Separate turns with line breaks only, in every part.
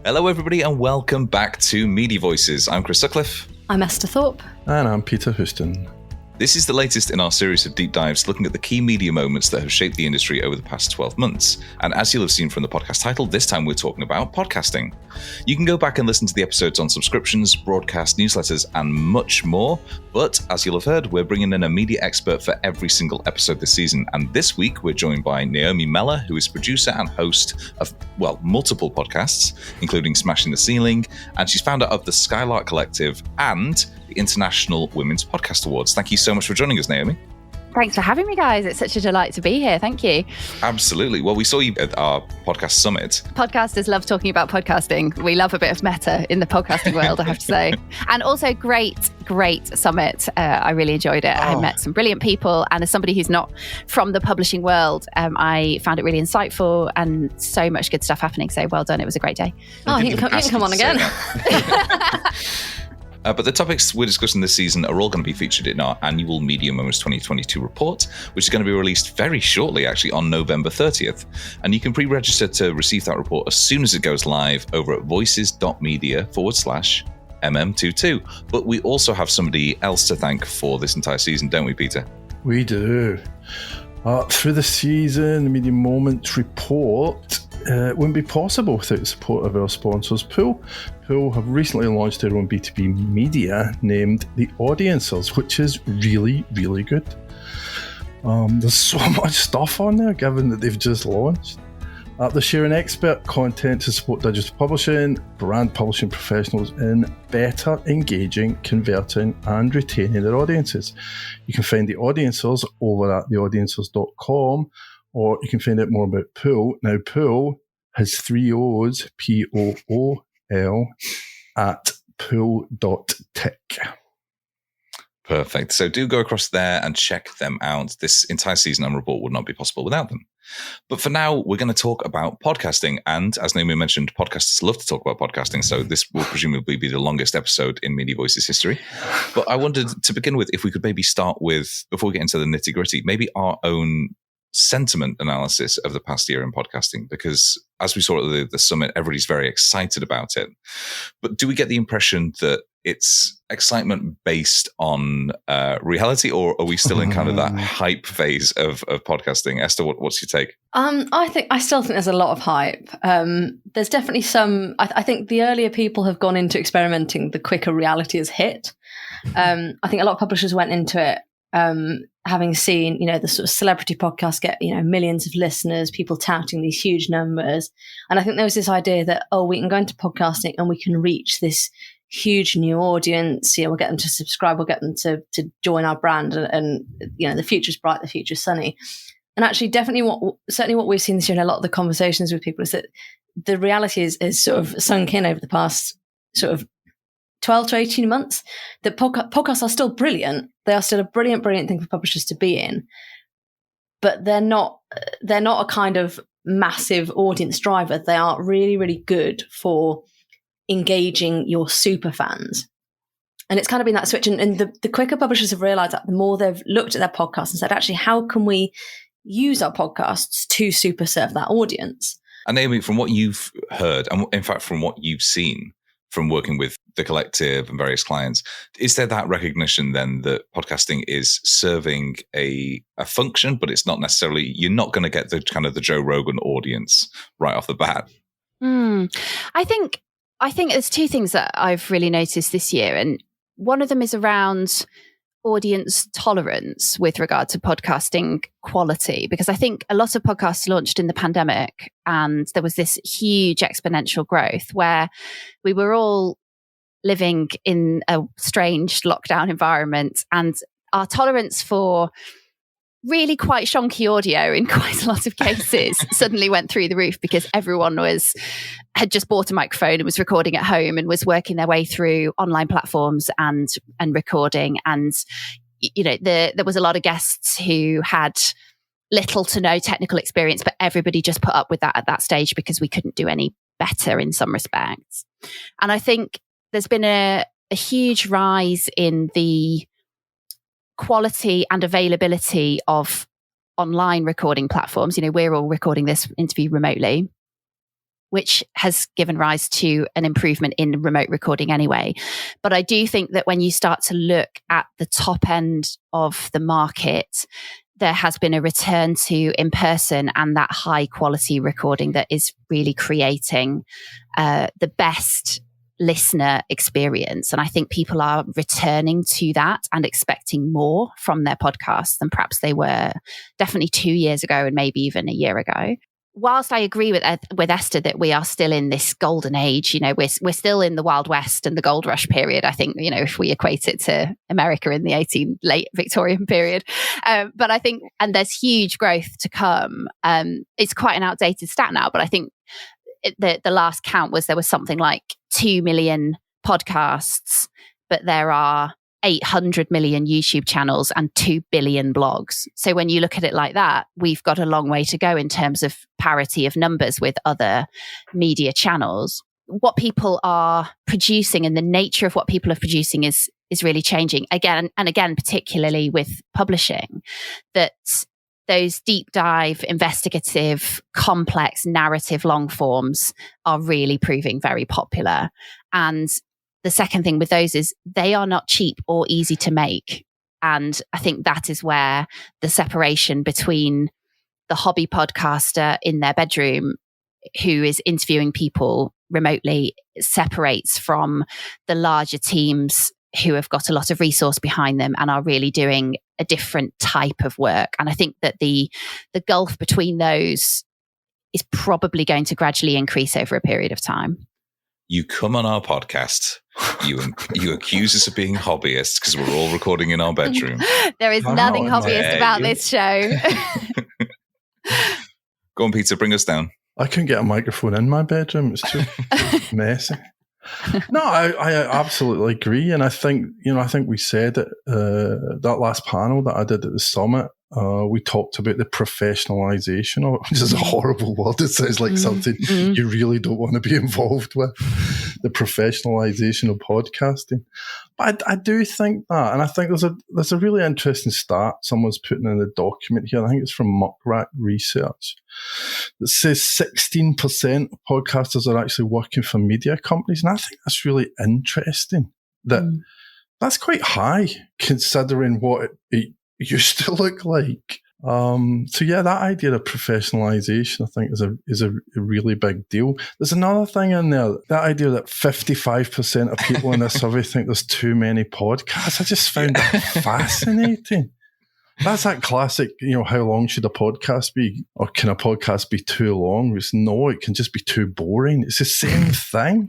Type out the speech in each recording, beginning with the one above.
Hello, everybody, and welcome back to Media Voices. I'm Chris Sutcliffe.
I'm Esther Thorpe.
And I'm Peter Houston.
This is the latest in our series of deep dives looking at the key media moments that have shaped the industry over the past 12 months. And as you'll have seen from the podcast title, this time we're talking about podcasting. You can go back and listen to the episodes on subscriptions, broadcast, newsletters, and much more. But as you'll have heard, we're bringing in a media expert for every single episode this season. And this week, we're joined by Naomi Meller, who is producer and host of, multiple podcasts, including Smashing the Ceiling. And she's founder of the Skylark Collective and the International Women's Podcast Awards. Thank you so much for joining us, Naomi.
Thanks for having me, guys. It's such a delight to be here. Thank you.
Absolutely. Well, we saw you at our podcast summit.
Podcasters love talking about podcasting. We love a bit of meta in the podcasting world, I have to say. And also great summit. I really enjoyed it. I met some brilliant people. And as somebody who's not from the publishing world, I found it really insightful and so much good stuff happening. So well done. It was a great day.
You can come on again.
But the topics we're discussing this season are all going to be featured in our annual Media Moments 2022 report, which is going to be released very shortly, actually, on November 30th. And you can pre-register to receive that report as soon as it goes live over at voices.media/MM22. But we also have somebody else to thank for this entire season, don't we, Peter?
We do. Through the season, the Media Moments report wouldn't be possible without the support of our sponsors, Pool. Pool have recently launched their own B2B media named The Audiencers, which is really, really good. There's so much stuff on there, given that they've just launched. They're sharing expert content to support digital publishing, brand publishing professionals in better engaging, converting, and retaining their audiences. You can find The Audiencers over at theaudiencers.com, or you can find out more about Pool. Now, Pool has 3 O's, P-O-O-L, at pool.tech.
Perfect. So do go across there and check them out. This entire season and report would not be possible without them. But for now, we're going to talk about podcasting. And as Naomi mentioned, podcasters love to talk about podcasting. So this will presumably be the longest episode in Media Voices history. But I wanted to begin with, if we could maybe start with, before we get into the nitty gritty, maybe our own sentiment analysis of the past year in podcasting, because as we saw at the summit, everybody's very excited about it. But do we get the impression that it's excitement based on reality, or are we still in kind of that hype phase of podcasting? Esther, what's your take?
I still think there's a lot of hype. There's definitely some. I think the earlier people have gone into experimenting, the quicker reality has hit. I think a lot of publishers went into it having seen, the sort of celebrity podcasts get, millions of listeners, people touting these huge numbers. And I think there was this idea that, we can go into podcasting and we can reach this huge new audience. We'll get them to subscribe, we'll get them to join our brand, and the future's bright, the future's sunny. And actually, definitely certainly what we've seen this year in a lot of the conversations with people is that the reality is sort of sunk in over the past sort of 12 to 18 months, that podcasts are still brilliant. They are still a brilliant thing for publishers to be in, but they're not a kind of massive audience driver. They are really, really good for engaging your super fans. And it's kind of been that switch. And the quicker publishers have realized that, the more they've looked at their podcasts and said, actually, how can we use our podcasts to super serve that audience?
And Naomi, from what you've heard, and in fact, from what you've seen from working with the collective and various clients, is there that recognition then that podcasting is serving a function, but it's not necessarily, you're not going to get the kind of the Joe Rogan audience right off the bat?
I think there's 2 things that I've really noticed this year. And one of them is around audience tolerance with regard to podcasting quality, because I think a lot of podcasts launched in the pandemic and there was this huge exponential growth where we were all living in a strange lockdown environment, and our tolerance for really quite shonky audio in quite a lot of cases suddenly went through the roof, because everyone had just bought a microphone and was recording at home and was working their way through online platforms and recording. And, there was a lot of guests who had little to no technical experience, but everybody just put up with that at that stage because we couldn't do any better in some respects. And I think there's been a huge rise in the quality and availability of online recording platforms. We're all recording this interview remotely, which has given rise to an improvement in remote recording anyway. But I do think that when you start to look at the top end of the market, there has been a return to in-person and that high quality recording that is really creating the best listener experience. And I think people are returning to that and expecting more from their podcasts than perhaps they were definitely 2 years ago and maybe even a year ago. Whilst I agree with Esther that we are still in this golden age, we're still in the Wild West and the gold rush period. I think, if we equate it to America in the late Victorian period. But I think, and there's huge growth to come. It's quite an outdated stat now, but I think the last count was there was something like 2 million podcasts, but there are 800 million YouTube channels and 2 billion blogs. So when you look at it like that, we've got a long way to go in terms of parity of numbers with other media channels. What people are producing and the nature of what people are producing is really changing again and again, particularly with publishing, that those deep dive, investigative, complex narrative long forms are really proving very popular. And the second thing with those is they are not cheap or easy to make. And I think that is where the separation between the hobby podcaster in their bedroom who is interviewing people remotely separates from the larger teams who have got a lot of resource behind them and are really doing a different type of work. And I think that the gulf between those is probably going to gradually increase over a period of time.
You come on our podcast, you accuse us of being hobbyists because we're all recording in our bedroom.
There is nothing hobbyist about this show.
Go on, Peter, bring us down.
I couldn't get a microphone in my bedroom. It's too messy. No, I absolutely agree. And I think we said it, that last panel that I did at the summit, we talked about the professionalization of it, which is a horrible word. It sounds like something you really don't want to be involved with, the professionalization of podcasting. But I do think that, and I think there's a really interesting stat someone's putting in the document here. I think it's from Muckrack Research that says 16% of podcasters are actually working for media companies. And I think that's really interesting. That's quite high considering what it used to look like. So yeah, that idea of professionalization, I think, is a really big deal. There's another thing in there, that idea that 55% of people in this survey think there's too many podcasts. I just found that fascinating. That's that classic, how long should a podcast be? Or can a podcast be too long? No, it can just be too boring. It's the same thing.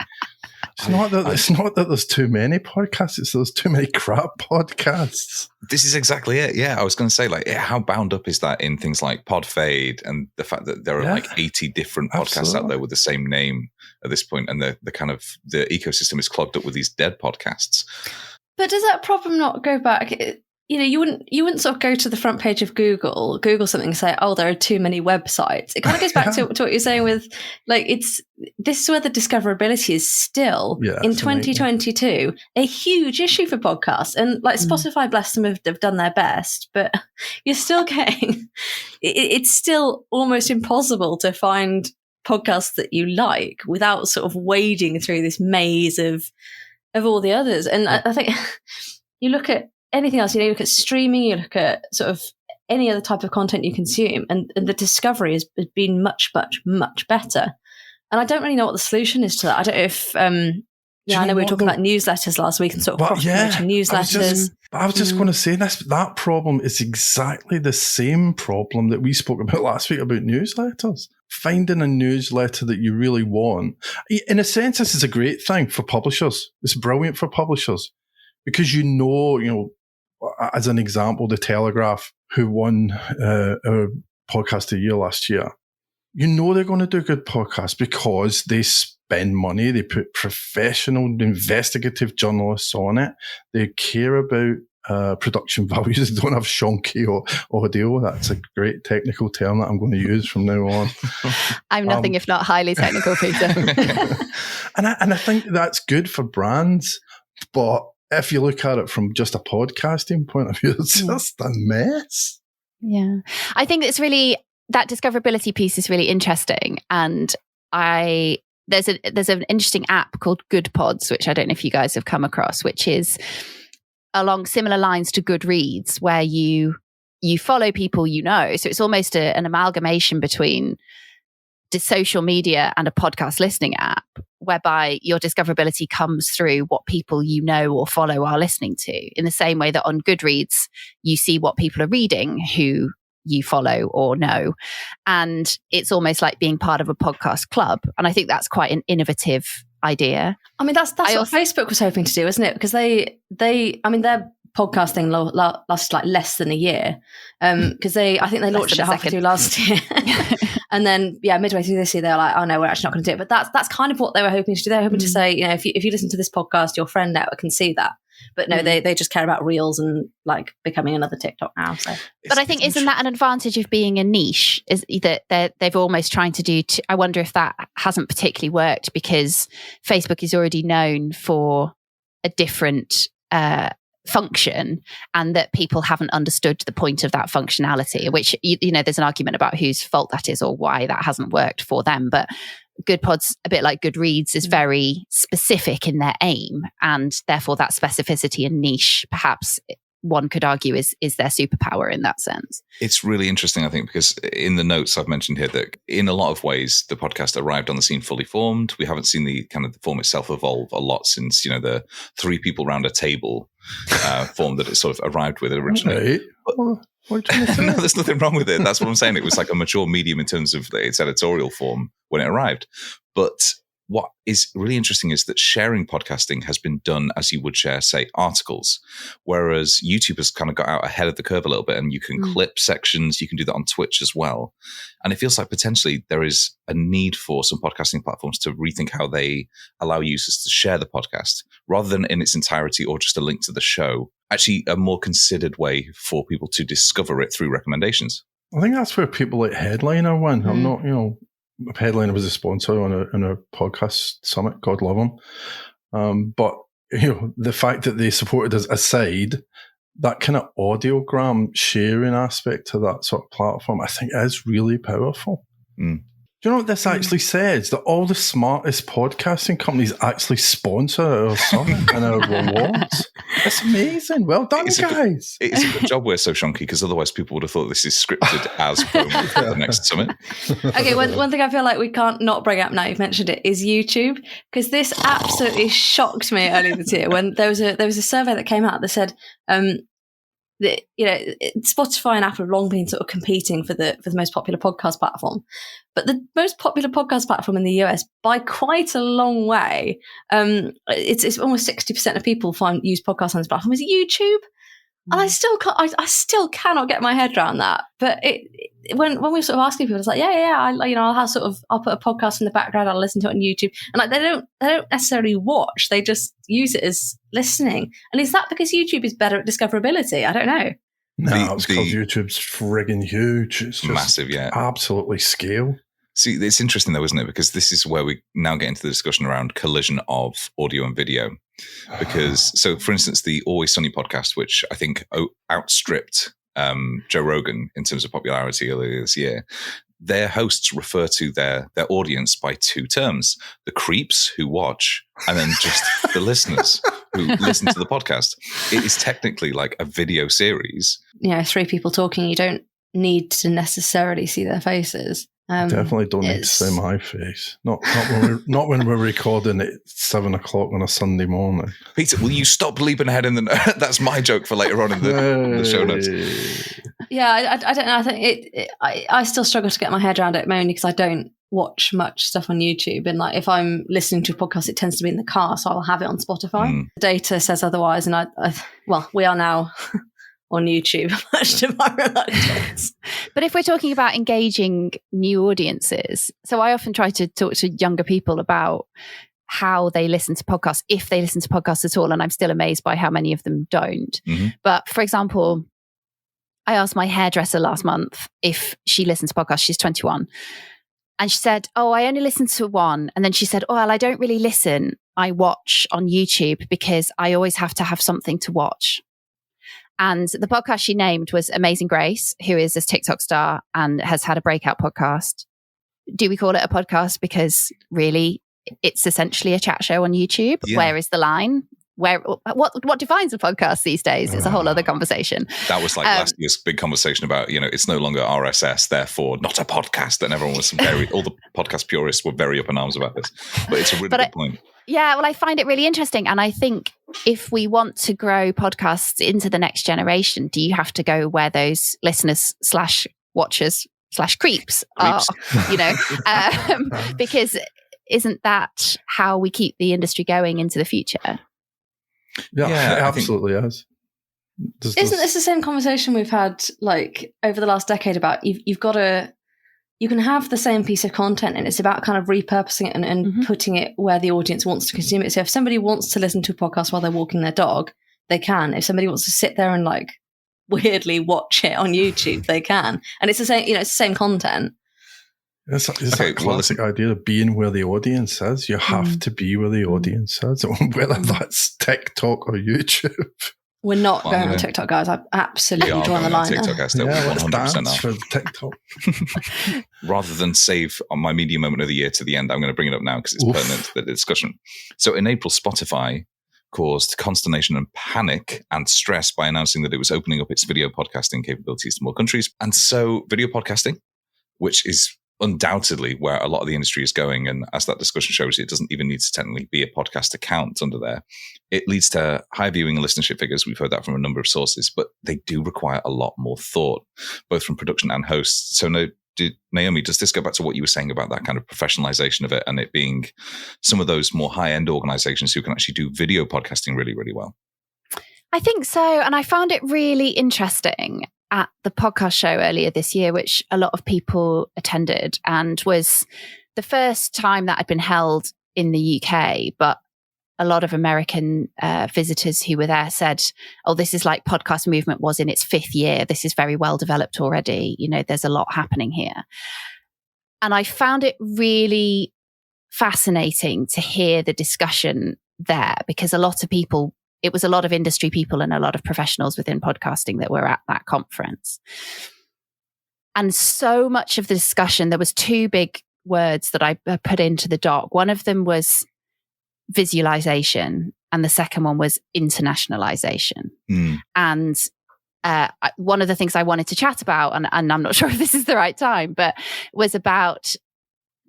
It's not that there's too many podcasts, it's there's too many crap podcasts.
This is exactly it. Yeah, I was going to say, how bound up is that in things like Podfade and the fact that there are 80 different podcasts out there with the same name at this point, and the ecosystem is clogged up with these dead podcasts.
But does that problem not go back? You wouldn't sort of go to the front page of Google something and say, oh, there are too many websites. It kind of goes back to what you're saying with, this is where the discoverability is still, in 2022, a huge issue for podcasts. And Spotify, bless them, have done their best, but you're still getting, it's still almost impossible to find podcasts that you like without sort of wading through this maze of all the others. And I think you look at anything else, you look at streaming, you look at sort of any other type of content you consume, and the discovery has been much, much, much better. And I don't really know what the solution is to that. I don't know if, I know we were talking about newsletters last week and sort of cross-promoting newsletters.
I was just going to say that problem is exactly the same problem that we spoke about last week about newsletters. Finding a newsletter that you really want. In a sense, this is a great thing for publishers. It's brilliant for publishers because as an example, The Telegraph, who won our podcast of the year last year, they're going to do good podcasts because they spend money, they put professional investigative journalists on it, they care about production values, they don't have shonky or audio. That's a great technical term that I'm going to use from now on.
I'm nothing if not highly technical, Peter.
and I think that's good for brands, but if you look at it from just a podcasting point of view, it's just a mess.
Yeah. I think it's really, that discoverability piece is really interesting. And I there's an interesting app called GoodPods, which I don't know if you guys have come across, which is along similar lines to Goodreads, where you follow people you know. So it's almost an amalgamation between the social media and a podcast listening app, whereby your discoverability comes through what people you know or follow are listening to, in the same way that on Goodreads, you see what people are reading who you follow or know. And it's almost like being part of a podcast club. And I think that's quite an innovative idea.
I mean, that's what Facebook was hoping to do, isn't it? Because their podcasting lasts like less than a year. Because I think they launched it halfway through last year. And then, midway through this year, they're like, oh no, we're actually not going to do it. But that's kind of what they were hoping to do. They're hoping to say, if you listen to this podcast, your friend network can see that. But no, they just care about reels and like becoming another TikTok now. So.
But I think, isn't that an advantage of being a niche? Is that they've almost trying to do? I wonder if that hasn't particularly worked because Facebook is already known for a different function, and that people haven't understood the point of that functionality. Which there's an argument about whose fault that is or why that hasn't worked for them, but. GoodPods, a bit like Goodreads, is very specific in their aim, and therefore that specificity and niche, perhaps one could argue, is their superpower in that sense.
It's really interesting, I think, because in the notes I've mentioned here that in a lot of ways the podcast arrived on the scene fully formed. We haven't seen the kind of the form itself evolve a lot since the 3 people round a table form that it sort of arrived with originally.
What are you trying to say?
No, there's nothing wrong with it. That's what I'm saying. It was like a mature medium in terms of its editorial form when it arrived. But what is really interesting is that sharing podcasting has been done as you would share, say, articles, whereas YouTube has kind of got out ahead of the curve a little bit, and you can clip sections. You can do that on Twitch as well. And it feels like potentially there is a need for some podcasting platforms to rethink how they allow users to share the podcast rather than in its entirety or just a link to the show. Actually, a more considered way for people to discover it through recommendations.
I think that's where people like Headliner win. I'm not, Headliner was a sponsor on a podcast summit, God love them. But the fact that they supported us aside, that kind of audiogram sharing aspect to that sort of platform, I think is really powerful. Do you know what this actually says? That all the smartest podcasting companies actually sponsor our summit and our rewards. It's amazing. Well done, guys.
It's a good job we're so shonky, because otherwise people would have thought this is scripted as promo for the next summit.
Okay, one thing I feel like we can't not bring up now, you've mentioned it, is YouTube, because this absolutely shocked me earlier this year when there was a survey that came out that said Spotify and Apple have long been sort of competing for the most popular podcast platform, but the most popular podcast platform in the US by quite a long way, it's almost 60% of people use podcasts on this platform is YouTube, and I still cannot get my head around that. But when we're sort of asking people, it's like I'll put a podcast in the background, I'll listen to it on YouTube, and like they don't necessarily watch, they just use it as listening. And is that because YouTube is better at discoverability? I don't know.
No, it's because YouTube's frigging huge. It's just
massive,
absolutely scale.
See, it's interesting though, isn't it? Because this is where we now get into the discussion around collision of audio and video. Because, so for instance, the Always Sunny podcast, which I think outstripped Joe Rogan in terms of popularity earlier this year, their hosts refer to their audience by 2 terms: the creeps who watch, and then just the listeners who listen to the podcast. It is technically like a video series. 3 people talking. You don't need to necessarily see their faces.
Definitely don't need to see my face. Not when we're recording at 7:00 on a Sunday morning.
Peter, will you stop leaping ahead in the? That's my joke for later on in the show notes.
Yeah, I don't know. I think I still struggle to get my head around it, mainly because I don't watch much stuff on YouTube, and like if I'm listening to a podcast, it tends to be in the car, so I'll have it on Spotify. The data says otherwise, and we are now. On YouTube, much to my reluctance.
But if we're talking about engaging new audiences, so I often try to talk to younger people about how they listen to podcasts, if they listen to podcasts at all, and I'm still amazed by how many of them don't. But for example, I asked my hairdresser last month if she listens to podcasts. She's 21. And she said, I only listen to one. And then she said, well, I don't really listen. I watch on YouTube because I always have to have something to watch. And the podcast she named was Amazing Grace, who is a TikTok star and has had a breakout podcast. Do we call it a podcast? Because really, it's essentially a chat show on YouTube.
Yeah.
Where is the line? What defines a podcast these days? It's a whole other conversation.
That was like last year's big conversation about, it's no longer RSS, therefore not a podcast. And everyone was all the podcast purists were very up in arms about this. But it's a really good point.
Yeah, well, I find it really interesting. And I think if we want to grow podcasts into the next generation, do you have to go where those listeners / watchers / creeps are, because isn't that how we keep the industry going into the future?
Yeah, it absolutely is.
Isn't this the same conversation we've had like over the last decade about you can have the same piece of content and it's about kind of repurposing it and putting it where the audience wants to consume it. So if somebody wants to listen to a podcast while they're walking their dog, they can. If somebody wants to sit there and like weirdly watch it on YouTube, they can. And it's the same, it's the same content.
It's a classic idea of being where the audience is. You have to be where the audience is, whether that's TikTok or YouTube.
We're not going on TikTok, guys. I'm absolutely drawing the line.
TikTok,
let's
100%
dance for TikTok.
Rather than save on my media moment of the year to the end, I'm going to bring it up now because it's pertinent to the discussion. So in April, Spotify caused consternation and panic and stress by announcing that it was opening up its video podcasting capabilities to more countries. And so video podcasting, which is undoubtedly where a lot of the industry is going, and as that discussion shows, it doesn't even need to technically be a podcast account under there. It leads to high viewing and listenership figures. We've heard that from a number of sources, but they do require a lot more thought, both from production and hosts. So Naomi, does this go back to what you were saying about that kind of professionalization of it and it being some of those more high-end organizations who can actually do video podcasting really, really well?
I think so. And I found it really interesting at the podcast show earlier this year, which a lot of people attended, and was the first time that had been held in the UK. But a lot of American visitors who were there said, this is like podcast movement was in its 5th year. This is very well developed already. There's a lot happening here. And I found it really fascinating to hear the discussion there, because it was a lot of industry people and a lot of professionals within podcasting that were at that conference. And so much of the discussion, there was 2 big words that I put into the doc. One of them was visualization, and the second one was internationalization. And one of the things I wanted to chat about, and I'm not sure if this is the right time, but was about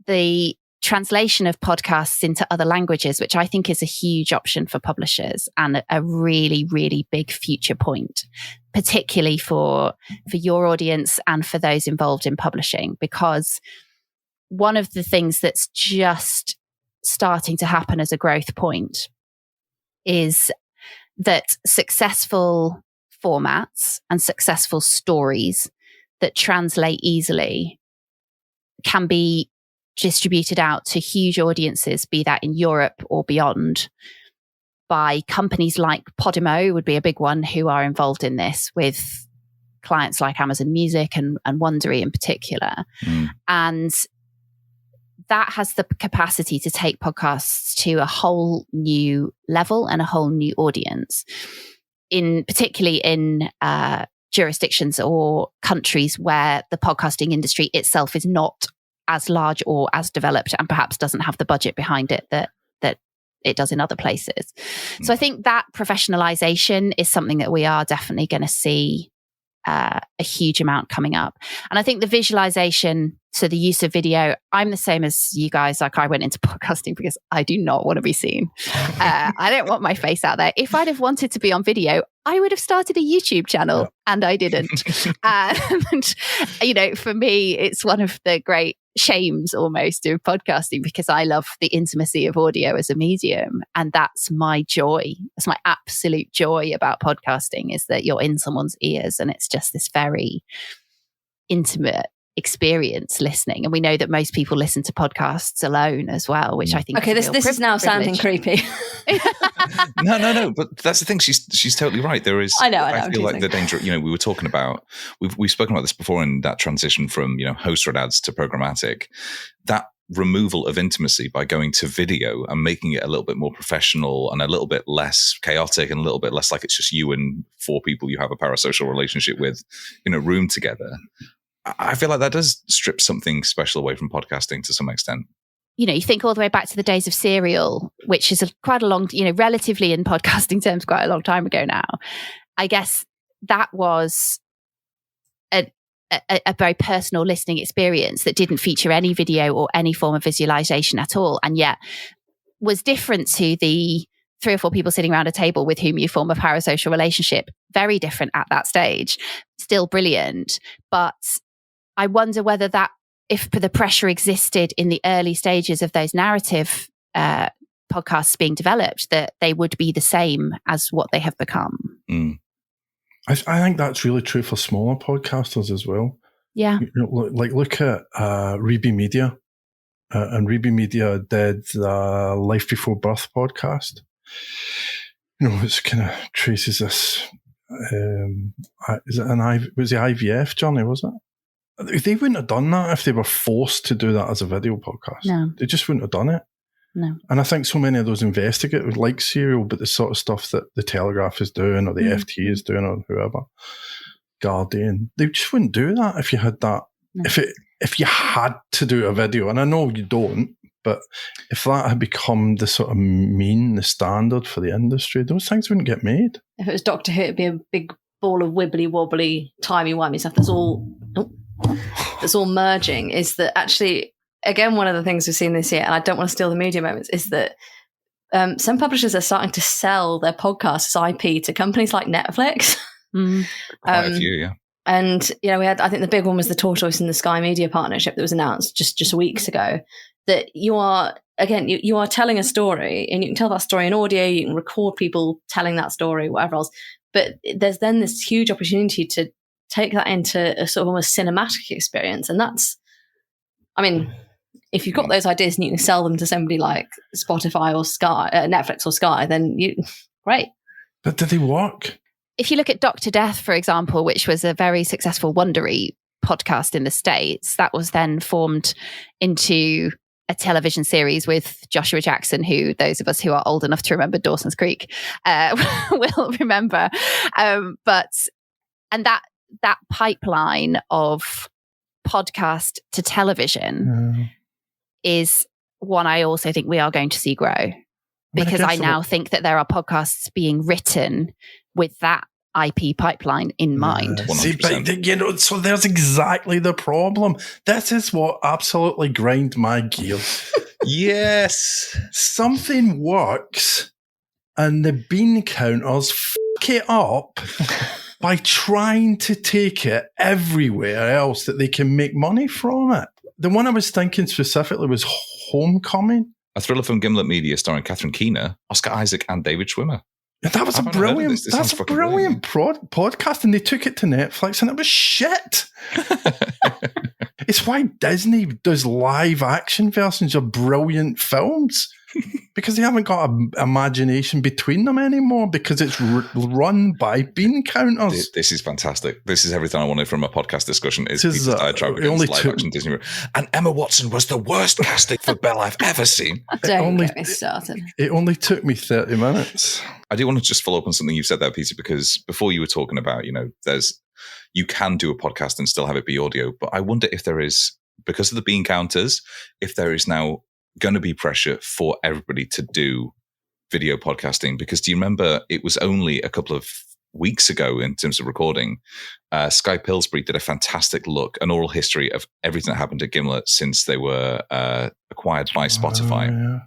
the translation of podcasts into other languages, which I think is a huge option for publishers and a really, really big future point, particularly for your audience and for those involved in publishing. Because one of the things that's just starting to happen as a growth point is that successful formats and successful stories that translate easily can be distributed out to huge audiences, be that in Europe or beyond, by companies like Podimo would be a big one, who are involved in this with clients like Amazon Music and Wondery in particular. And that has the capacity to take podcasts to a whole new level and a whole new audience, particularly in jurisdictions or countries where the podcasting industry itself is not as large or as developed, and perhaps doesn't have the budget behind it that it does in other places. So I think that professionalization is something that we are definitely going to see a huge amount coming up. And I think the visualization, so the use of video, I'm the same as you guys. Like, I went into podcasting because I do not want to be seen. I don't want my face out there. If I'd have wanted to be on video, I would have started a YouTube channel, and I didn't. And, for me, it's one of the great shames almost of podcasting, because I love the intimacy of audio as a medium. And that's my joy. That's my absolute joy about podcasting, is that you're in someone's ears and it's just this very intimate experience listening. And we know that most people listen to podcasts alone as well, which I think
this is now sounding creepy.
No, but that's the thing. She's totally right. There is, I feel like the danger, we were talking about, we've spoken about this before, in that transition from, host-read ads to programmatic, that removal of intimacy by going to video and making it a little bit more professional and a little bit less chaotic and a little bit less like it's just you and 4 people you have a parasocial relationship with in a room together. I feel like that does strip something special away from podcasting to some extent.
you think all the way back to the days of Serial, which is quite a long, relatively in podcasting terms, quite a long time ago now. I guess that was a very personal listening experience that didn't feature any video or any form of visualization at all, and yet was different to the 3 or 4 people sitting around a table with whom you form a parasocial relationship. Very different at that stage. Still brilliant. But I wonder whether if the pressure existed in the early stages of those narrative podcasts being developed, that they would be the same as what they have become.
I think that's really true for smaller podcasters as well.
Yeah.
Look at Reby Media. And Reby Media did the Life Before Birth podcast. It's kind of traces this. Was the IVF journey? Was it? They wouldn't have done that if they were forced to do that as a video podcast.
No,
they just wouldn't have done it.
No.
And I think so many of those investigators like Serial, but the sort of stuff that the Telegraph is doing or the FT is doing or whoever, Guardian, they just wouldn't do that if you had that. No. If you had to do a video, and I know you don't, but if that had become the sort of the standard for the industry, those things wouldn't get made.
If it was Doctor Who, it'd be a big ball of wibbly wobbly, timey-wimey stuff that's all merging. Is that actually, again, one of the things we've seen this year, and I don't want to steal the media moments, is that some publishers are starting to sell their podcasts as IP to companies like Netflix.
Quite a few, yeah.
And, we had, I think the big one was the Tortoise and the Sky Media partnership that was announced just weeks ago, that you are telling a story, and you can tell that story in audio, you can record people telling that story, whatever else. But there's then this huge opportunity to take that into a sort of almost cinematic experience. And that's, if you've got those ideas and you can sell them to somebody like Spotify or Sky, Netflix or Sky, then great.
But do they work?
If you look at Dr. Death, for example, which was a very successful Wondery podcast in the States, that was then formed into a television series with Joshua Jackson, who those of us who are old enough to remember Dawson's Creek will remember. But that pipeline of podcast to television is one I also think we are going to see grow, because I now think that there are podcasts being written with that IP pipeline in mind.
See, but, so there's exactly the problem. This is what absolutely grind my gears.
Yes.
Something works and the bean counters fuck it up by trying to take it everywhere else that they can make money from it. The one I was thinking specifically was Homecoming.
A thriller from Gimlet Media starring Catherine Keener, Oscar Isaac and David Schwimmer.
That was a brilliant podcast, and they took it to Netflix, and it was shit. It's why Disney does live action versions of brilliant films, because they haven't got an imagination between them anymore, because it's run by bean counters.
This is fantastic. This is everything I wanted from a podcast discussion. Is Peter's diatribe against live action Disney. And Emma Watson was the worst casting for Belle I've ever seen.
Don't get me started.
It only took me 30 minutes.
I do want to just follow up on something you said there, Peter, because before you were talking about, you can do a podcast and still have it be audio, but I wonder if there is, because of the bean counters, if there is now going to be pressure for everybody to do video podcasting. Because do you remember, it was only a couple of weeks ago in terms of recording, Sky Pillsbury did a fantastic an oral history of everything that happened at Gimlet since they were acquired by Spotify.
Yeah.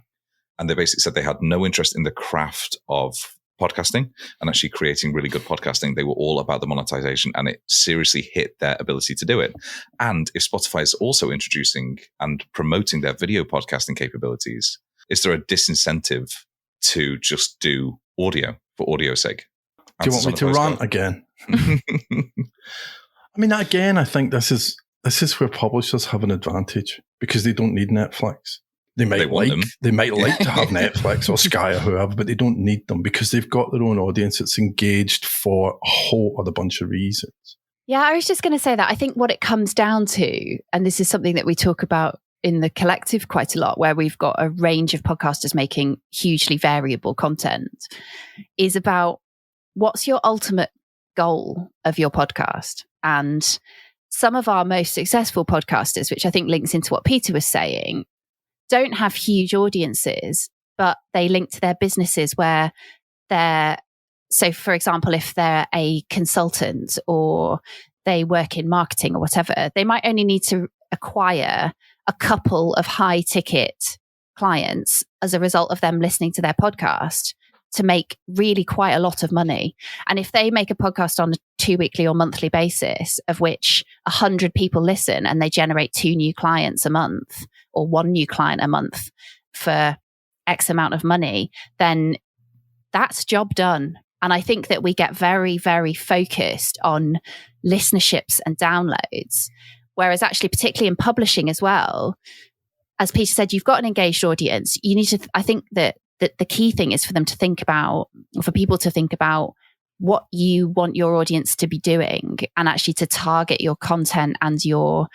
And they basically said they had no interest in the craft of podcasting and actually creating really good podcasting. They were all about the monetization, and it seriously hit their ability to do it. And if Spotify is also introducing and promoting their video podcasting capabilities, is there a disincentive to just do audio for audio's sake?
Do you want me to rant again? Again, I think this is where publishers have an advantage, because they don't need Netflix. They might like to have Netflix or Sky or whoever, but they don't need them, because they've got their own audience that's engaged for a whole other bunch of reasons.
Yeah, I was just going to say that I think what it comes down to, and this is something that we talk about in the collective quite a lot, where we've got a range of podcasters making hugely variable content, is about what's your ultimate goal of your podcast. And some of our most successful podcasters, which I think links into what Peter was saying, don't have huge audiences, but they link to their businesses where so for example, if they're a consultant or they work in marketing or whatever, they might only need to acquire a couple of high ticket clients as a result of them listening to their podcast to make really quite a lot of money. And if they make a podcast on a 2 weekly or monthly basis, of which 100 people listen and they generate 2 new clients a month or 1 new client a month for X amount of money, then that's job done. And I think that we get very, very focused on listenerships and downloads, whereas actually, particularly in publishing as well, as Peter said, you've got an engaged audience. You need to, I think that the key thing is for them to think about, for people to think about what you want your audience to be doing and actually to target your content and your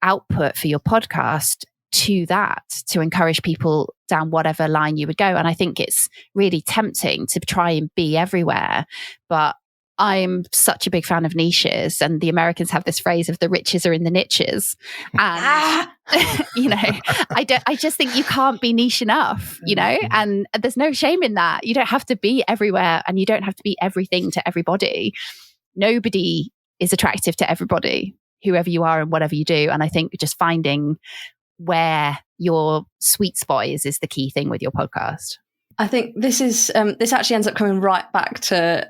output for your podcast to that, to encourage people down whatever line you would go. And I think it's really tempting to try and be everywhere, but I'm such a big fan of niches, and the Americans have this phrase of the riches are in the niches. And, I just think you can't be niche enough, and there's no shame in that. You don't have to be everywhere and you don't have to be everything to everybody. Nobody is attractive to everybody, whoever you are and whatever you do. And I think just finding where your sweet spot is the key thing with your podcast.
I think this actually ends up coming right back to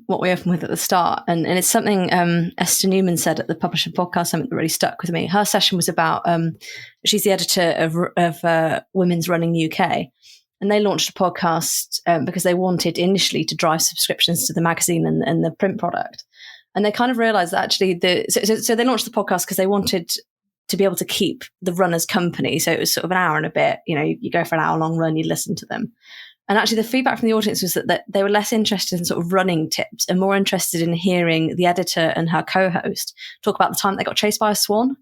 what we opened with at the start, and it's something Esther Newman said at the Publisher Podcast Summit that really stuck with me. Her session was about she's the editor of Women's Running UK, and they launched a podcast because they wanted initially to drive subscriptions to the magazine and the print product, and they kind of realised that actually so they launched the podcast because they wanted to be able to keep the runners company. So it was sort of an hour and a bit, you go for an hour long run, you listen to them. And actually the feedback from the audience was that they were less interested in sort of running tips and more interested in hearing the editor and her co-host talk about the time they got chased by a swan.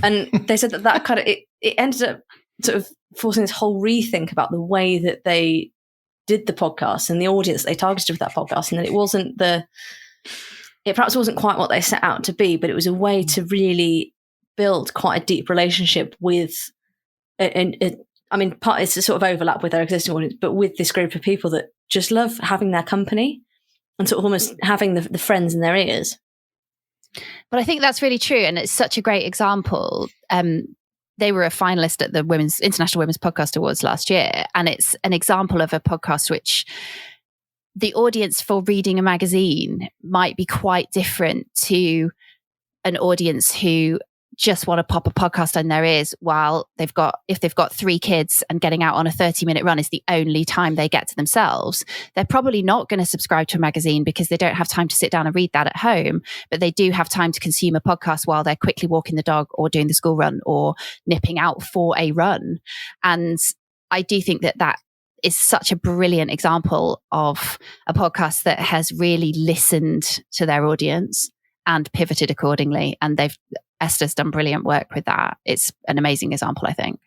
And they said that kind of, it ended up sort of forcing this whole rethink about the way that they did the podcast and the audience they targeted with that podcast. And that it perhaps wasn't quite what they set out to be, but it was a way to really build quite a deep relationship with, it's a sort of overlap with their existing audience, but with this group of people that just love having their company and sort of almost having the friends in their ears.
But I think that's really true. And it's such a great example. They were a finalist at the International Women's Podcast Awards last year. And it's an example of a podcast which the audience for reading a magazine might be quite different to an audience who just want to pop a podcast in their ears while if they've got 3 kids and getting out on a 30-minute run is the only time they get to themselves. They're probably not going to subscribe to a magazine because they don't have time to sit down and read that at home, but they do have time to consume a podcast while they're quickly walking the dog or doing the school run or nipping out for a run. And I do think that is such a brilliant example of a podcast that has really listened to their audience and pivoted accordingly. And Esther's done brilliant work with that. It's an amazing example, I think.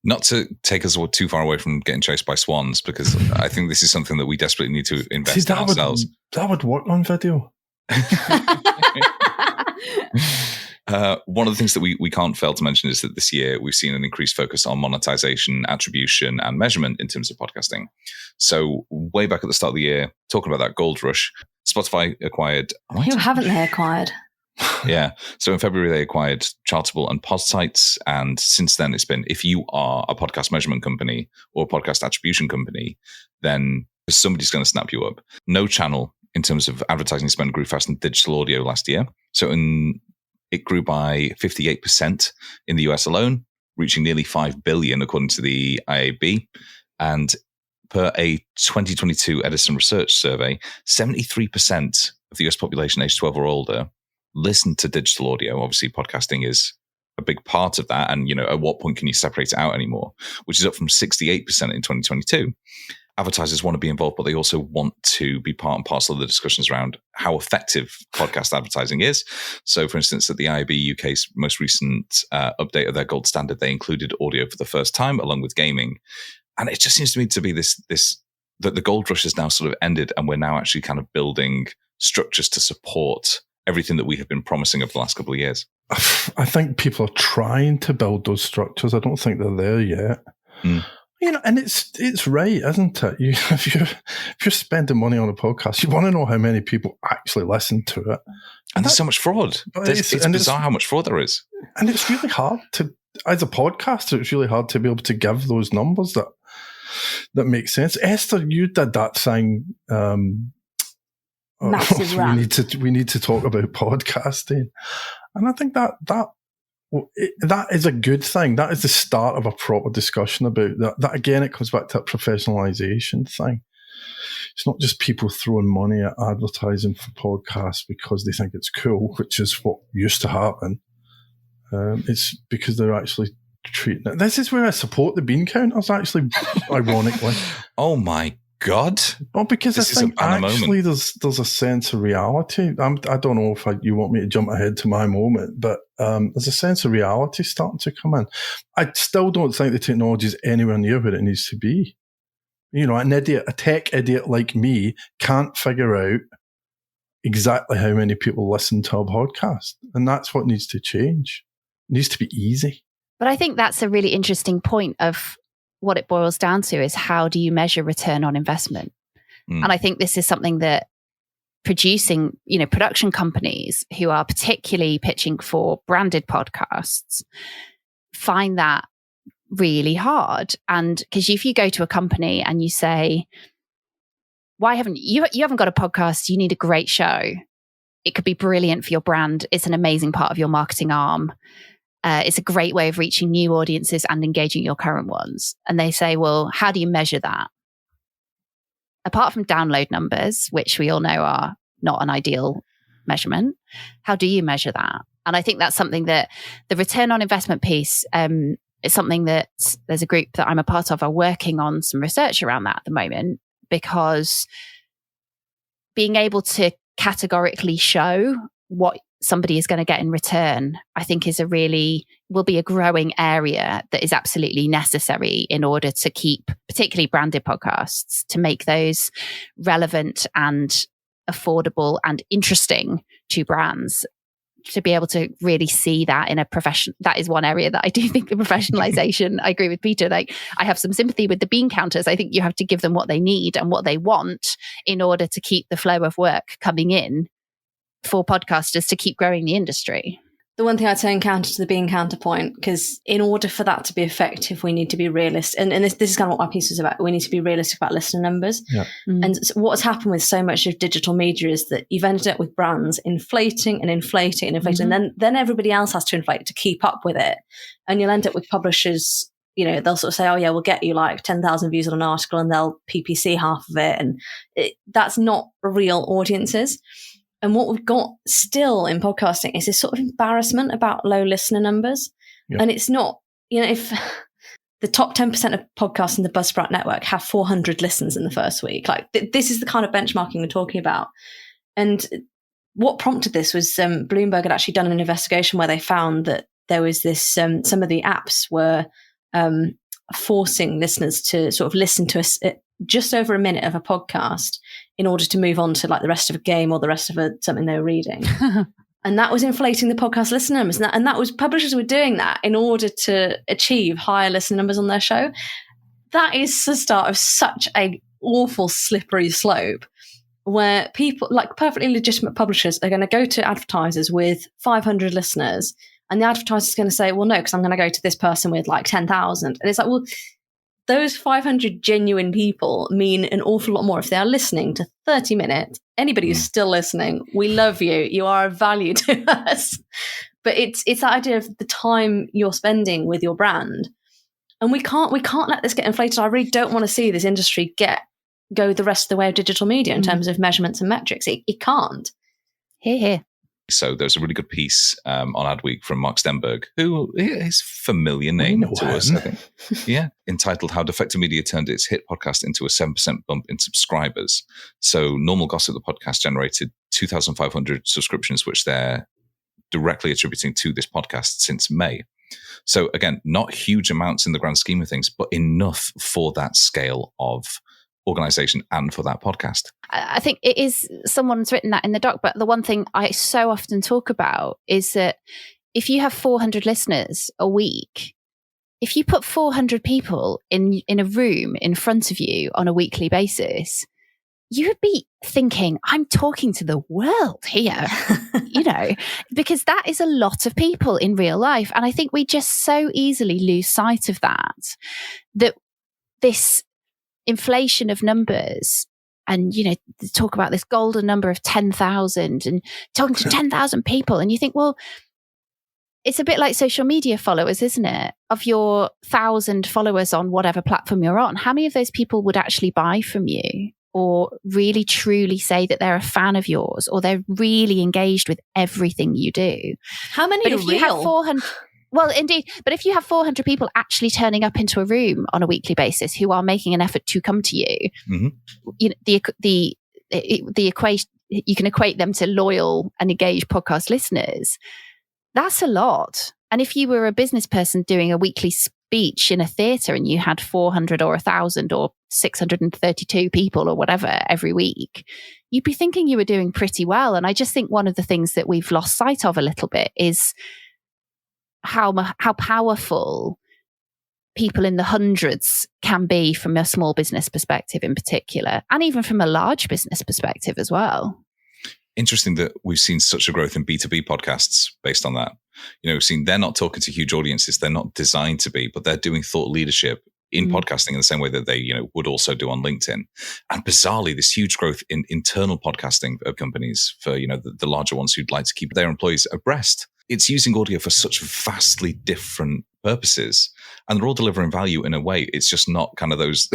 Not to take us too far away from getting chased by swans, because I think this is something that we desperately need to invest in ourselves.
That would work on video.
One of the things that we can't fail to mention is that this year we've seen an increased focus on monetization, attribution, and measurement in terms of podcasting. So way back at the start of the year, talking about that gold rush, Spotify acquired...
Who haven't they acquired?
Yeah. So in February, they acquired Chartable and Podsites. And since then, it's been, if you are a podcast measurement company or a podcast attribution company, then somebody's going to snap you up. No channel in terms of advertising spend grew faster than digital audio last year. So it grew by 58% in the US alone, reaching nearly 5 billion, according to the IAB. And per a 2022 Edison Research survey, 73% of the US population aged 12 or older listen to digital audio. Obviously, podcasting is a big part of that. And, at what point can you separate it out anymore? Which is up from 68% in 2022. Advertisers want to be involved, but they also want to be part and parcel of the discussions around how effective podcast advertising is. So, for instance, at the IAB UK's most recent update of their gold standard, they included audio for the first time, along with gaming. And it just seems to me to be this that the gold rush has now sort of ended, and we're now actually kind of building structures to support everything that we have been promising over the last couple of years?
I think people are trying to build those structures. I don't think they're there yet. And it's right, isn't it? If you're spending money on a podcast, you want to know how many people actually listen to it.
And there's so much fraud. It's bizarre how much fraud there is.
And it's really hard to, as a podcaster, it's really hard to be able to give those numbers that make sense. Esther, you did that thing.
Massive rant.
We need to talk about podcasting, and I think that is a good thing. That is the start of a proper discussion about that. That again, it comes back to that professionalization thing. It's not just people throwing money at advertising for podcasts because they think it's cool, which is what used to happen. It's because they're actually treating it. This is where I support the bean counters, actually, ironically.
Oh my God.
Well, because I think actually there's a sense of reality. I don't know if you want me to jump ahead to my moment, but there's a sense of reality starting to come in. I still don't think the technology is anywhere near where it needs to be. A tech idiot like me can't figure out exactly how many people listen to a podcast. And that's what needs to change. It needs to be easy.
But I think that's a really interesting point of what it boils down to is how do you measure return on investment? And I think this is something that production companies who are particularly pitching for branded podcasts find that really hard. And because if you go to a company and you say, why haven't you haven't got a podcast, you need a great show. It could be brilliant for your brand. It's an amazing part of your marketing arm. It's a great way of reaching new audiences and engaging your current ones. And they say, well, how do you measure that? Apart from download numbers, which we all know are not an ideal measurement, how do you measure that? And I think that's something that the return on investment piece is something that there's a group that I'm a part of are working on some research around that at the moment, because being able to categorically show what somebody is going to get in return, I think will be a growing area that is absolutely necessary in order to keep particularly branded podcasts, to make those relevant and affordable and interesting to brands, to be able to really see that in a profession. That is one area that I do think the professionalization, I agree with Peter, I have some sympathy with the bean counters. I think you have to give them what they need and what they want in order to keep the flow of work coming in for podcasters to keep growing the industry.
The one thing I'd say in counter to the bean counterpoint, because in order for that to be effective, we need to be realistic. And this is kind of what my piece is about. We need to be realistic about listener numbers. Yeah. And what's happened with so much of digital media is that you've ended up with brands inflating and inflating and inflating. And then everybody else has to inflate to keep up with it. And you'll end up with publishers, they'll sort of say, oh yeah, we'll get you like 10,000 views on an article, and they'll PPC half of it. And that's not real audiences. And what we've got still in podcasting is this sort of embarrassment about low listener numbers. Yeah. And it's not, if the top 10% of podcasts in the Buzzsprout network have 400 listens in the first week, like this is the kind of benchmarking we're talking about. And what prompted this was Bloomberg had actually done an investigation where they found that there was this, some of the apps were forcing listeners to sort of listen to just over a minute of a podcast in order to move on to like the rest of a game or the rest of something they were reading. And that was inflating the podcast listener numbers. And that was publishers were doing that in order to achieve higher listener numbers on their show. That is the start of such a awful slippery slope where people, like perfectly legitimate publishers, are going to go to advertisers with 500 listeners, and the advertiser is going to say, well, no, because I'm going to go to this person with like 10,000. And it's like, well, those 500 genuine people mean an awful lot more if they are listening to 30 minutes. Anybody who's still listening, we love you. You are of value to us. But it's that idea of the time you're spending with your brand. And we can't let this get inflated. I really don't want to see this industry go the rest of the way of digital media in terms of measurements and metrics. It can't.
Hear.
So there's a really good piece on Adweek from Mark Stenberg, who is a familiar name to us, I think. Yeah, entitled How Defective Media Turned Its Hit Podcast into a 7% Bump in Subscribers. So Normal Gossip, the podcast, generated 2,500 subscriptions, which they're directly attributing to this podcast since May. So again, not huge amounts in the grand scheme of things, but enough for that scale of organization and for that podcast.
I think it is, someone's written that in the doc, but the one thing I so often talk about is that if you have 400 listeners a week, if you put 400 people in a room in front of you on a weekly basis, you would be thinking, I'm talking to the world here, because that is a lot of people in real life. And I think we just so easily lose sight of that this inflation of numbers and, talk about this golden number of 10,000 and talking to 10,000 people. And you think, well, it's a bit like social media followers, isn't it? Of your 1,000 followers on whatever platform you're on, how many of those people would actually buy from you or really truly say that they're a fan of yours or they're really engaged with everything you do?
How many are real?
You have 400, well, indeed. But if you have 400 people actually turning up into a room on a weekly basis who are making an effort to come to you, the equation, you can equate them to loyal and engaged podcast listeners. That's a lot. And if you were a business person doing a weekly speech in a theatre and you had 400 or 1,000 or 632 people or whatever every week, you'd be thinking you were doing pretty well. And I just think one of the things that we've lost sight of a little bit is how powerful people in the hundreds can be from a small business perspective in particular, and even from a large business perspective as well.
Interesting that we've seen such a growth in B2B podcasts based on that. We've seen they're not talking to huge audiences. They're not designed to be, but they're doing thought leadership in podcasting in the same way that they, would also do on LinkedIn. And bizarrely, this huge growth in internal podcasting of companies for, the larger ones who'd like to keep their employees abreast. It's using audio for such vastly different purposes. And they're all delivering value in a way. It's just not kind of those,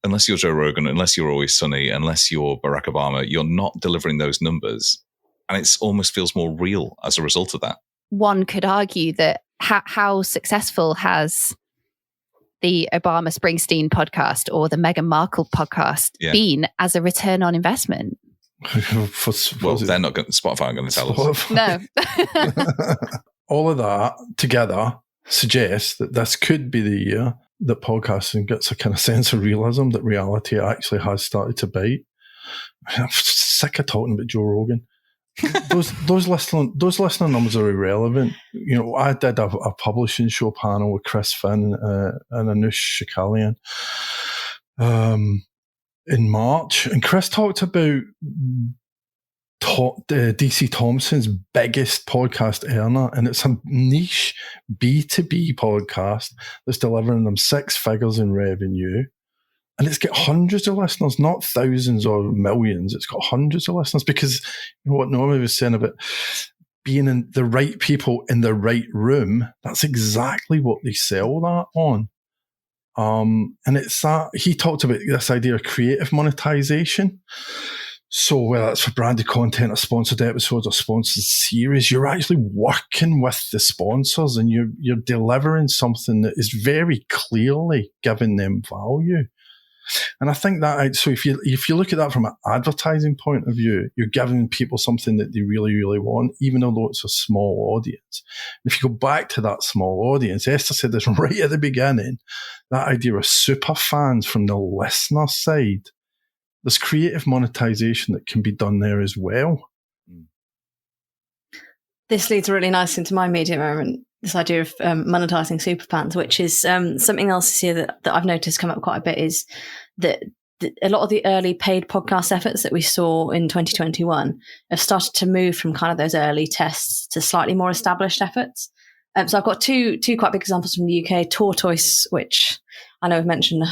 unless you're Joe Rogan, unless you're Always Sunny, unless you're Barack Obama, you're not delivering those numbers. And it almost feels more real as a result of that.
One could argue that how successful has the Obama Springsteen podcast or the Meghan Markle podcast been as a return on investment?
They're not going. Spotify aren't going to tell us.
No.
All of that together suggests that this could be the year that podcasting gets a kind of sense of realism that reality actually has started to bite. I'm sick of talking about Joe Rogan. those listener numbers are irrelevant. I did a publishing show panel with Chris Finn and Anush Shakalian in March, and Chris talked about DC Thompson's biggest podcast earner, and it's a niche B2B podcast that's delivering them 6 figures in revenue, and it's got hundreds of listeners, not thousands or millions. It's got hundreds of listeners because what Naomi was saying about being in the right people in the right room, that's exactly what they sell that on. And it's that he talked about this idea of creative monetization. So whether it's for branded content or sponsored episodes or sponsored series, you're actually working with the sponsors and you're delivering something that is very clearly giving them value. And I think that, so if you look at that from an advertising point of view, you're giving people something that they really, really want, even though it's a small audience. And if you go back to that small audience, Esther said this right at the beginning, that idea of super fans from the listener side, there's creative monetization that can be done there as well.
This leads really nicely into my media moment, this idea of monetizing superfans, which is something else this year that I've noticed come up quite a bit, is that a lot of the early paid podcast efforts that we saw in 2021 have started to move from kind of those early tests to slightly more established efforts. So I've got two quite big examples from the UK. Tortoise, which I know I've mentioned,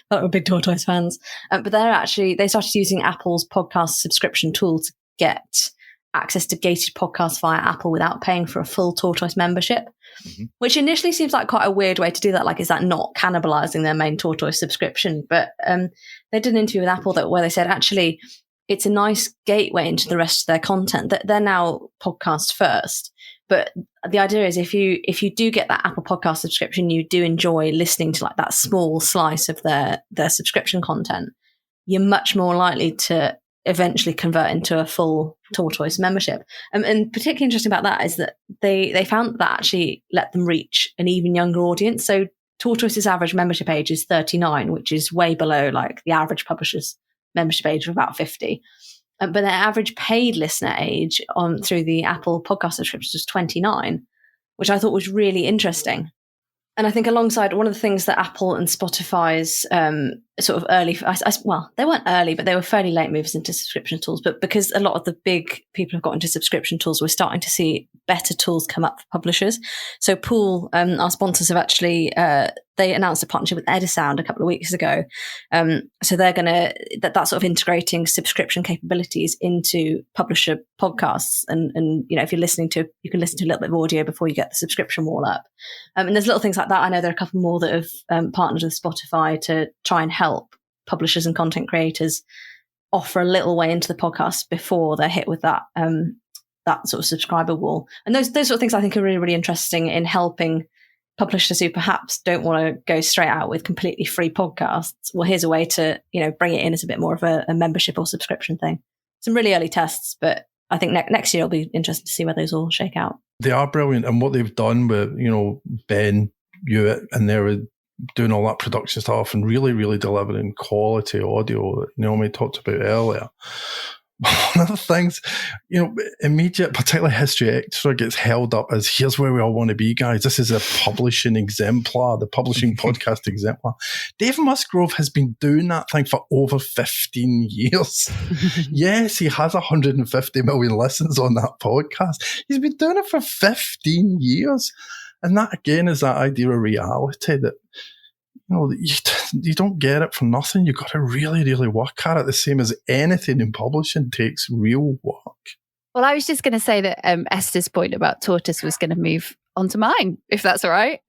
but we're big Tortoise fans. But they started using Apple's podcast subscription tool to get access to gated podcasts via Apple without paying for a full Tortoise membership, which initially seems like quite a weird way to do that. Like, is that not cannibalizing their main Tortoise subscription? But they did an interview with Apple where they said, actually, it's a nice gateway into the rest of their content. That they're now podcast first. But the idea is if you do get that Apple podcast subscription, you do enjoy listening to like that small slice of their subscription content, you're much more likely to eventually convert into a full Tortoise membership. And particularly interesting about that is that they found that actually let them reach an even younger audience. So Tortoise's average membership age is 39, which is way below like the average publisher's membership age of about 50. But their average paid listener age through the Apple podcast subscriptions was 29, which I thought was really interesting. And I think alongside one of the things that Apple and Spotify's sort of early, well, they weren't early, but they were fairly late movers into subscription tools. But because a lot of the big people have got into subscription tools, we're starting to see better tools come up for publishers. So Pool, our sponsors, have actually, they announced a partnership with Edisound a couple of weeks ago. So they're going to, that sort of integrating subscription capabilities into publisher podcasts. And if you're listening to, you can listen to a little bit of audio before you get the subscription wall up. And there's little things like that. I know there are a couple more that have partnered with Spotify to try and help publishers and content creators offer a little way into the podcast before they're hit with that sort of subscriber wall. And those sort of things I think are really, really interesting in helping publishers who perhaps don't want to go straight out with completely free podcasts. Well, here's a way to, bring it in as a bit more of a membership or subscription thing. Some really early tests, but I think next year it'll be interesting to see where those all shake out.
They are brilliant. And what they've done with, Ben Hewitt, and they were doing all that production stuff and really, really delivering quality audio that Naomi talked about earlier. One of the things, immediate, particularly History Extra, gets held up as here's where we all want to be, guys. This is a publishing exemplar, the publishing podcast exemplar. Dave Musgrove has been doing that thing for over 15 years. Yes, he has 150 million listens on that podcast. He's been doing it for 15 years. And that, again, is that idea of reality that, you don't get it for nothing. You've got to really, really work at it. The same as anything in publishing takes real work.
Well, I was just going to say that Esther's point about Tortoise was going to move on to mine, if that's all right,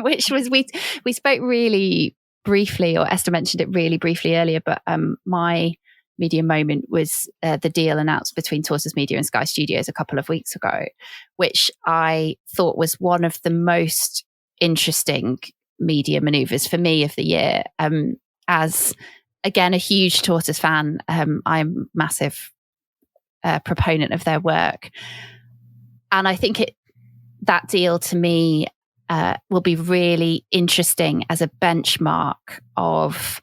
which was we spoke really briefly, or Esther mentioned it really briefly earlier, but my media moment was the deal announced between Tortoise Media and Sky Studios a couple of weeks ago, which I thought was one of the most interesting media maneuvers for me of the year. As again, a huge Tortoise fan, I'm a massive proponent of their work. And I think that deal to me will be really interesting as a benchmark of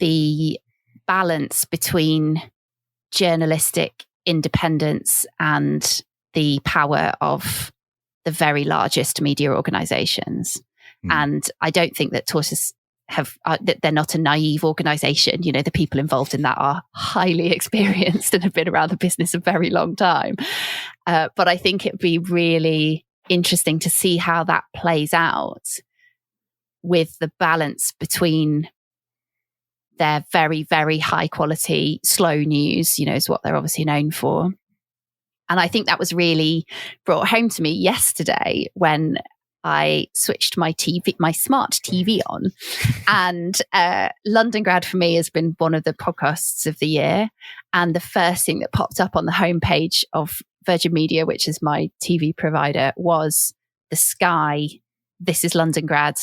the balance between journalistic independence and the power of the very largest media organizations. And I don't think that Tortoise that they're not a naive organization. The people involved in that are highly experienced and have been around the business a very long time. But I think it'd be really interesting to see how that plays out with the balance between their very, very high quality, slow news, is what they're obviously known for. And I think that was really brought home to me yesterday when I switched my smart TV on, and Londongrad for me has been one of the podcasts of the year. And the first thing that popped up on the homepage of Virgin Media, which is my TV provider, was the Sky This Is Londongrad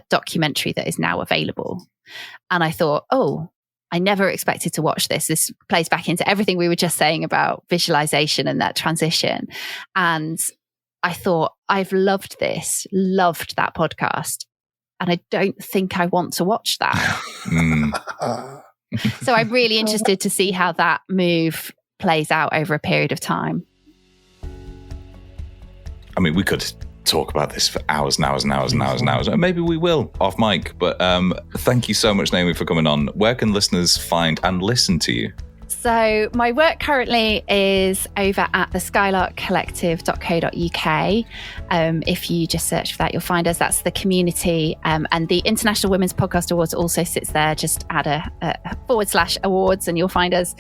documentary that is now available. And I thought, I never expected to watch this. This plays back into everything we were just saying about visualization and that transition. And I thought, I've loved that podcast, and I don't think I want to watch that. So I'm really interested to see how that move plays out over a period of time.
I mean, we could talk about this for hours and hours and hours and hours and hours. And maybe we will off mic. But thank you so much, Naomi, for coming on. Where can listeners find and listen to you?
So my work currently is over at the skylarkcollective.co.uk. If you just search for that, you'll find us. That's the community. And the International Women's Podcast Awards also sits there. Just add a /awards and you'll find us.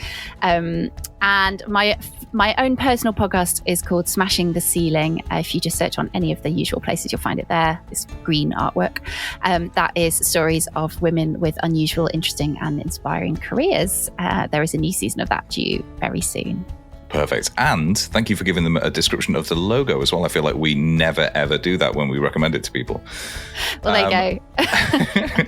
And my own personal podcast is called Smashing the Ceiling. If you just search on any of the usual places, you'll find it there. It's green artwork. That is stories of women with unusual, interesting and inspiring careers. There is a new season of that due very soon.
Perfect. And thank you for giving them a description of the logo as well. I feel like we never, ever do that when we recommend it to people.
Well, there you go.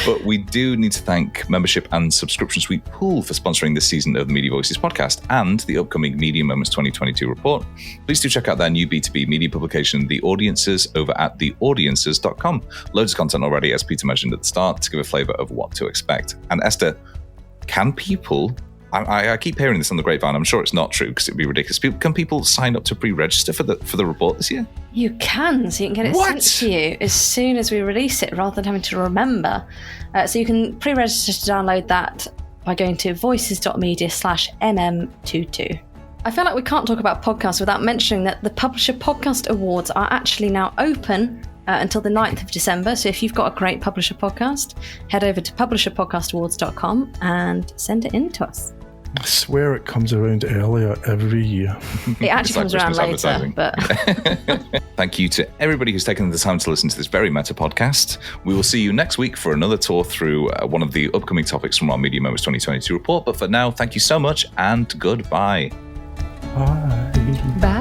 But we do need to thank Membership and Subscription Suite Pool for sponsoring this season of the Media Voices podcast and the upcoming Media Moments 2022 report. Please do check out their new B2B media publication, The Audiences, over at theaudiences.com. Loads of content already, as Peter mentioned at the start, to give a flavour of what to expect. And Esther, can people... I keep hearing this on the grapevine. I'm sure it's not true because it'd be ridiculous. Can people sign up to pre-register for the report this year?
You can, so you can get it sent to you as soon as we release it, rather than having to remember. So you can pre-register to download that by going to voices.media/mm22. I feel like we can't talk about podcasts without mentioning that the Publisher Podcast Awards are actually now open until the 9th of December. So if you've got a great publisher podcast, head over to publisherpodcastawards.com and send it in to us.
I swear it comes around earlier every year.
It actually comes around later, but...
Thank you to everybody who's taken the time to listen to this very meta podcast. We will see you next week for another tour through one of the upcoming topics from our Media Moments 2022 report. But for now, thank you so much and goodbye.
Bye.
Bye.